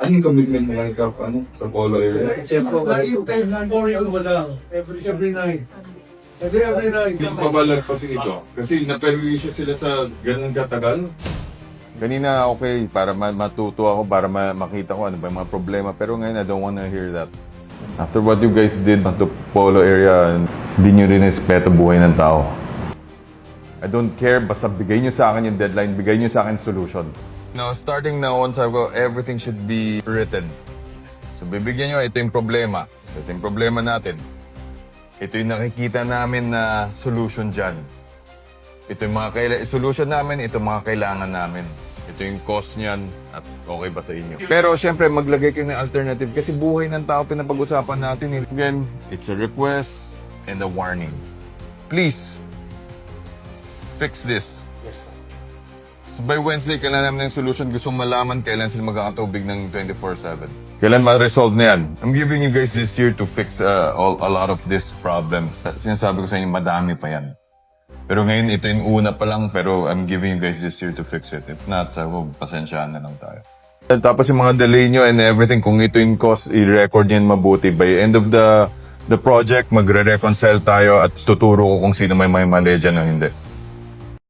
Anong commitment mo lang ikaw, sa polo area? Lagi tayo ng Oriole mo lang. Every night. Every night. Hindi pa ba lagpasin ito? Kasi naperwisyo sila sa ganun katagal. Kanina okay, para matuto ako, para makita ko ano ba yung mga problema. Pero ngayon, I don't wanna hear that. After what you guys did to polo area, hindi nyo rin respeto buhay ng tao. I don't care, basta bigay nyo sa akin yung deadline, bigay nyo sa akin solution. Now, starting now on, sabi ko, everything should be written. So, bibigyan nyo, ito yung problema. Ito yung problema natin. Ito yung nakikita namin na solution dyan. Ito yung mga solution namin, ito yung mga kailangan namin. Ito yung cost niyan at okay ba sa inyo. Pero syempre, maglagay kayo ng alternative kasi buhay ng tao pinapag-usapan natin. Again, it's a request and a warning. Please, fix this. So by Wednesday, kailan namin ng solution. Gusto malaman kailan sila magkakatubig ng 24/7. Kailan ma-resolve na yan? I'm giving you guys this year to fix a lot of these problems. Sinasabi ko sa inyo, madami pa yan. Pero ngayon, ito yung una pa lang, pero I'm giving you guys this year to fix it. If not, pasensyaan na lang tayo. Tapos yung mga delay nyo and everything, kung ito yung cost, i-record yan mabuti. By end of the project, magre-reconcile tayo at tuturo ko kung sino may mali dyan o hindi.